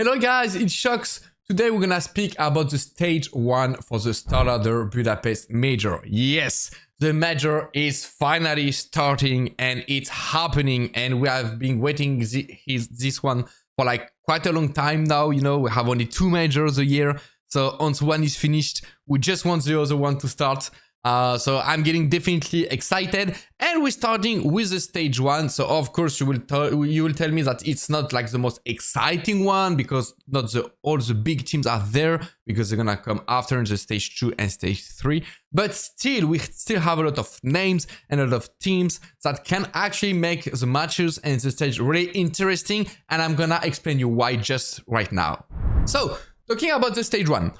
Hello guys, it's Shox. Today we're gonna speak about the stage 1 for the Starladder Budapest Major. Yes, the major is finally starting and it's happening, and we have been waiting this one for like quite a long time now. You know, we have only 2 majors a year, so once one is finished, we just want the other one to start. So I'm getting definitely excited, and we're starting with the stage 1. So of course you will tell me that it's not like the most exciting one because not all the big teams are there, because they're gonna come after in the stage 2 and stage 3. But still, we still have a lot of names and a lot of teams that can actually make the matches and the stage really interesting, and I'm gonna explain you why just right now. So talking about the stage 1,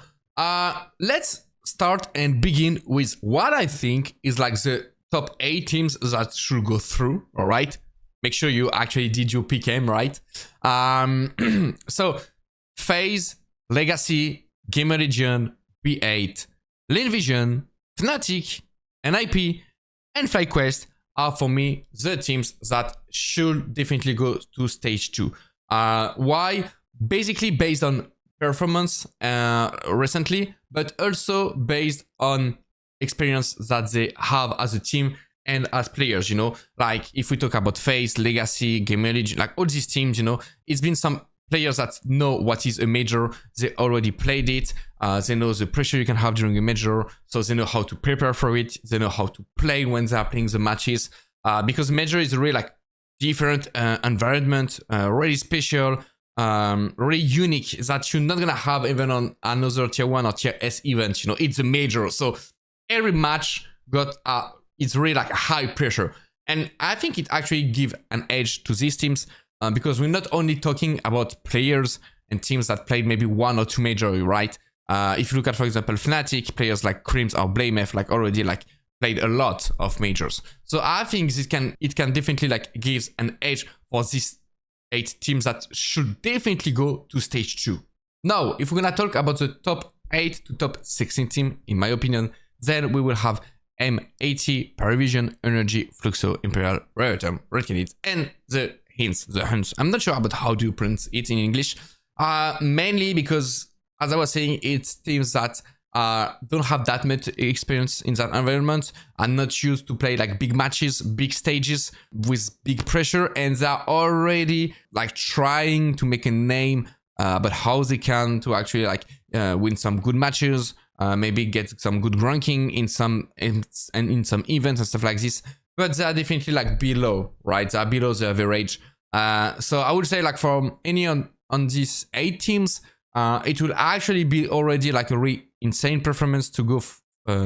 let's start and begin with what I think is like the top 8 teams that should go through. All right, make sure you actually did your PKM right. So FaZe, Legacy, Gamer Legion, B8, Vision, Fnatic, NIP, and FlyQuest are for me the teams that should definitely go to stage 2. Why? Basically based on performance recently, but also based on experience that they have as a team and as players. You know, like if we talk about FaZe, Legacy, Gamer Legion, like all these teams, you know, it's been some players that know what is a major. They already played it. They know the pressure you can have during a major, so they know how to prepare for it. They know how to play when they are playing the matches, because major is really like different environment, really special, really unique, that you're not gonna have even on another tier 1 or tier S event. You know, it's a major, so every match got it's really like high pressure, and I think it actually gives an edge to these teams, because we're not only talking about players and teams that played maybe 1 or 2 major, right? If you look at, for example, Fnatic, players like Crims or Blamef like already like played a lot of majors. So I think it can definitely like gives an edge for these 8 teams that should definitely go to stage 2. Now, if we're gonna talk about the top 8 to top 16 team, in my opinion, then we will have M80, Paravision, Energy, Fluxo, Imperial, Riotum, Red Canids, and the Huns. I'm not sure about how to pronounce it in English, mainly because, as I was saying, it's teams that don't have that much experience in that environment, are not used to play like big matches, big stages with big pressure, and they're already like trying to make a name about how they can to actually like win some good matches, maybe get some good ranking in some events and stuff like this. But they're definitely like below, right? They're below the average. So I would say like from any on these 8 teams, it will actually be already like a really insane performance to go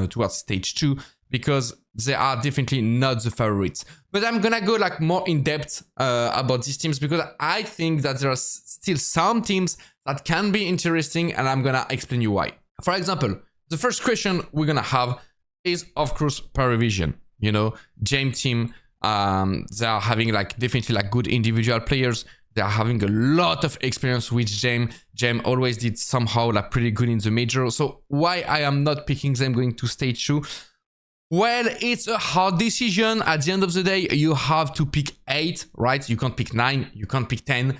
towards stage 2, because they are definitely not the favorites. But I'm gonna go like more in depth about these teams, because I think that there are still some teams that can be interesting, and I'm gonna explain you why. For example, the first question we're gonna have is of course Paravision. You know, Jam team, they are having like definitely like good individual players. They are having a lot of experience with Jam. Jam always did somehow like pretty good in the major. So why I am not picking them going to stage 2? Well, it's a hard decision. At the end of the day, you have to pick 8, right? You can't pick 9, you can't pick 10.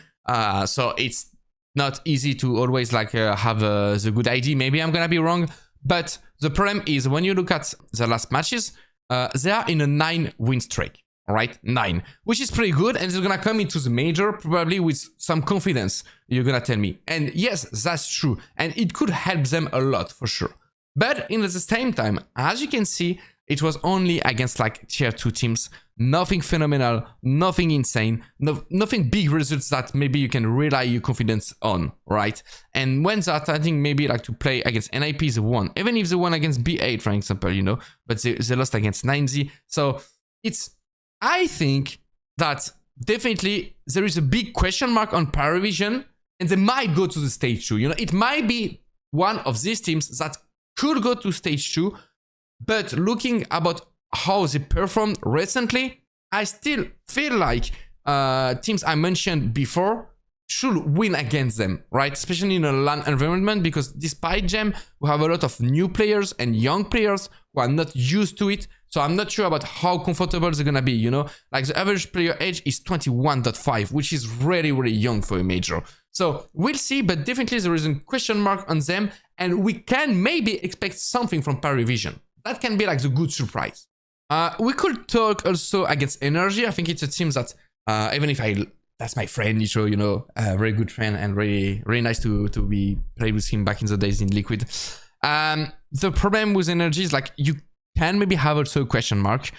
So it's not easy to always like have the good idea. Maybe I'm gonna be wrong, but the problem is when you look at the last matches, they are in a 9 win streak. All right, 9, which is pretty good, and they're gonna come into the major probably with some confidence, you're gonna tell me. And yes, that's true, and it could help them a lot for sure. But in the same time, as you can see, it was only against like tier 2 teams, nothing phenomenal, nothing insane, nothing big results that maybe you can rely your confidence on, right? And when they're starting maybe like to play against NIP, they won, even if they won against B8, for example, you know, but they lost against 9Z. So I think that definitely there is a big question mark on Paravision, and they might go to the stage 2. You know, it might be one of these teams that could go to stage 2, but looking about how they performed recently, I still feel like teams I mentioned before should win against them, right? Especially in a LAN environment, because despite Gem, we have a lot of new players and young players who are not used to it. So I'm not sure about how comfortable they're gonna be, you know? Like the average player age is 21.5, which is really, really young for a major. So we'll see, but definitely there is a question mark on them, and we can maybe expect something from Parivision. That can be like the good surprise. We could talk also against Energy. I think it's a team that, even if that's my friend, Nitro, you know, a very good friend, and really, really nice to be played with him back in the days in Liquid. The problem with Energy is like you can maybe have also a question mark,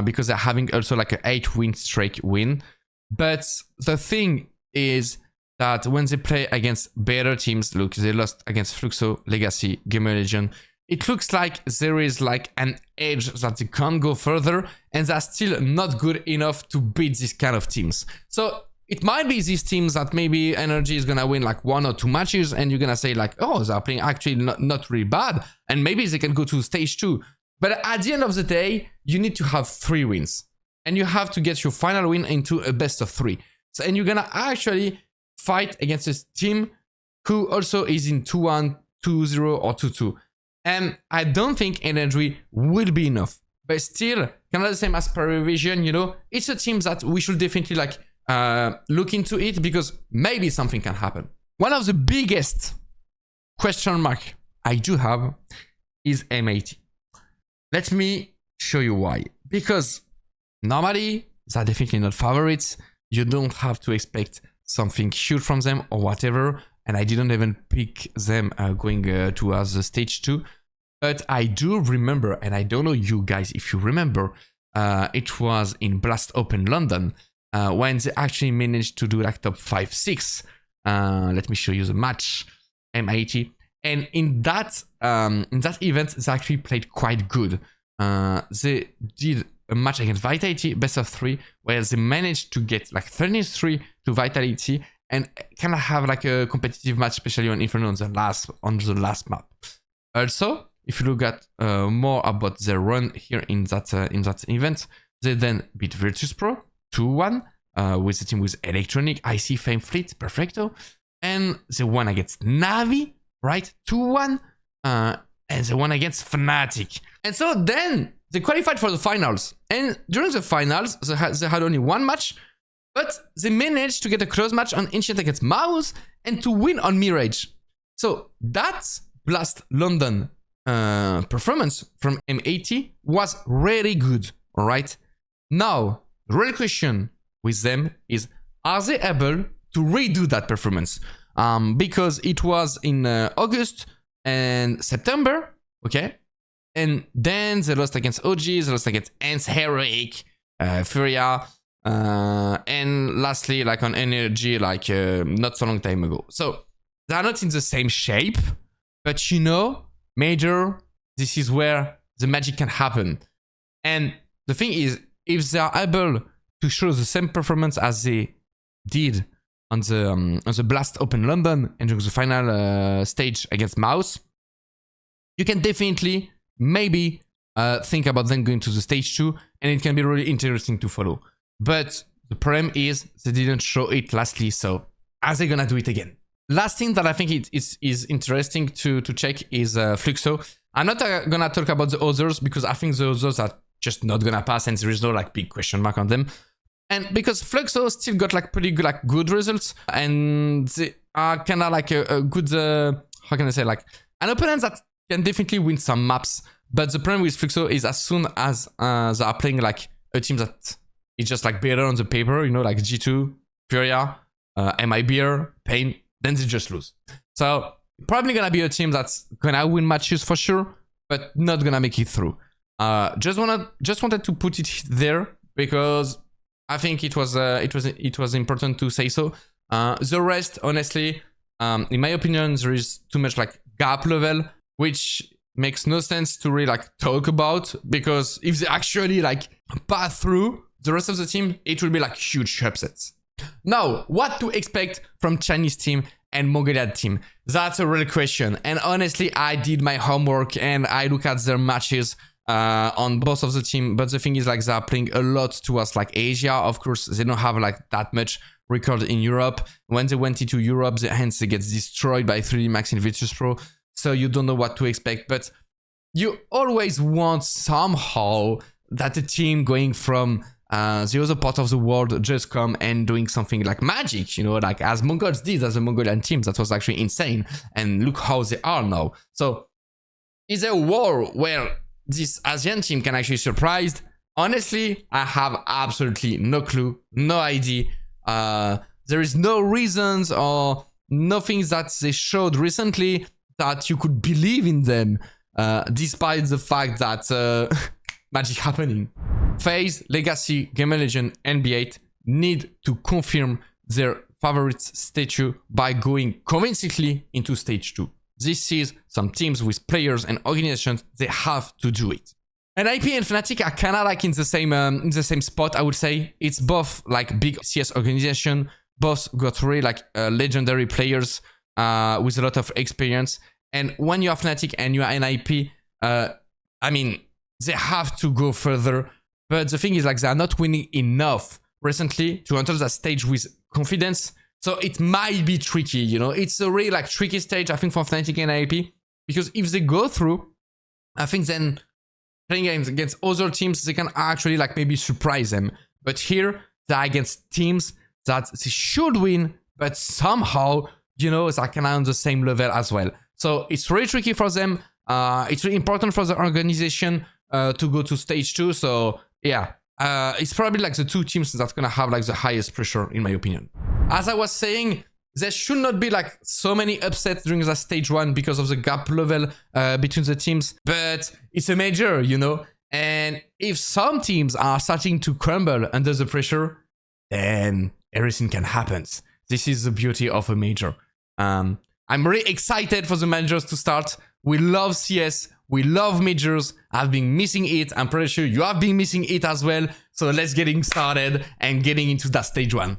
because they're having also like a 8-win streak win. But the thing is that when they play against better teams, look, they lost against Fluxo, Legacy, Gamer Legion. It looks like there is like an edge that they can't go further, and they're still not good enough to beat these kind of teams. So it might be these teams that maybe Energy is gonna win like 1 or 2 matches, and you're gonna say like, oh, they're playing actually not really bad, and maybe they can go to stage 2. But at the end of the day, you need to have 3 wins, and you have to get your final win into a best of 3. So, and you're gonna actually fight against a team who also is in 2-1, 2-0, or 2-2. And I don't think Energy will be enough. But still, kind of the same as Parivision, you know, it's a team that we should definitely like look into it, because maybe something can happen. One of the biggest question mark I do have is M80. Let me show you why. Because normally, they're definitely not favorites. You don't have to expect something huge from them or whatever. And I didn't even pick them going towards the stage 2. But I do remember, and I don't know you guys if you remember, it was in Blast Open London when they actually managed to do like top 5-6. Let me show you the match, M80. And in that event, they actually played quite good. They did a match against Vitality, best of 3, where they managed to get like 33 to Vitality and kind of have like a competitive match, especially on Inferno on the last map. Also, if you look at more about their run here in that event, they then beat Virtus Pro 2-1 with the team with Electronic, IC, Fame, Fleet, Perfecto, and they won against Navi, right? 2-1, and they won against Fnatic. And so then they qualified for the finals. And during the finals, they had only 1 match, but they managed to get a close match on Ancient against Mouse and to win on Mirage. So that Blast London performance from M80 was really good, all right? Now, the real question with them is, are they able to redo that performance? Because it was in August and September, okay? And then they lost against OG, they lost against Ants, Heroic, Furia, and lastly, like on Energy, like not so long time ago. So they're not in the same shape, but you know, Major, this is where the magic can happen. And the thing is, if they are able to show the same performance as they did on the Blast Open London and during the final stage against Mouse, you can definitely maybe think about them going to the stage 2, and it can be really interesting to follow. But the problem is they didn't show it lastly, so are they gonna do it again? Last thing that I think is interesting to check is Fluxo. I'm not gonna talk about the others because I think the others are just not gonna pass, and there is no like big question mark on them. And because Fluxo still got like pretty good results, and they are kind of like a good how can I say, like an opponent that can definitely win some maps. But the problem with Fluxo is as soon as they are playing like a team that is just like better on the paper, you know, like G2, Furia, MIBR, Pain, then they just lose. So probably gonna be a team that's gonna win matches for sure, but not gonna make it through. Just wanted to put it there because I think it was important to say so. The rest, honestly, in my opinion, there is too much like gap level, which makes no sense to really like talk about, because if they actually like pass through the rest of the team, it will be like huge upsets. Now, what to expect from Chinese team and Mongolian team? That's a real question. And honestly, I did my homework and I look at their matches on both of the team. But the thing is, like, they're playing a lot towards like Asia. Of course, they don't have like that much record in Europe. When they went into Europe, hence they get destroyed by 3D Max in Virtus Pro. So you don't know what to expect. But you always want somehow that a team going from the other part of the world just come and doing something like magic, you know, like as Mongols did, as the Mongolian teams. That was actually insane. And look how they are now. So is there a war where this Asian team can actually surprise? Honestly, I have absolutely no clue, no idea. There is no reasons or nothing that they showed recently that you could believe in them, despite the fact that magic happening. FaZe, Legacy, Game Legend, and B8 need to confirm their favorite statue by going convincingly into stage 2. This is some teams with players and organizations, they have to do it. And IP and Fnatic are kind of like in the same spot, I would say. It's both like big CS organization, both got really like legendary players with a lot of experience. And when you are Fnatic and you are an IP, I mean, they have to go further. But the thing is, like, they are not winning enough recently to enter that stage with confidence. So it might be tricky, you know. It's a really like tricky stage, I think, for Fnatic and IP, because if they go through, I think then playing against other teams, they can actually like maybe surprise them. But here, they're against teams that they should win, but somehow, you know, they're kind of on the same level as well. So it's really tricky for them. It's really important for the organization to go to stage 2. So yeah, it's probably like the two teams that's gonna have like the highest pressure, in my opinion. As I was saying, there should not be like so many upsets during the stage 1 because of the gap level between the teams, but it's a major, you know. And if some teams are starting to crumble under the pressure, then everything can happen. This is the beauty of a major. I'm really excited for the majors to start. We love CS, we love majors. I've been missing it. I'm pretty sure you have been missing it as well. So let's getting started and getting into that stage 1.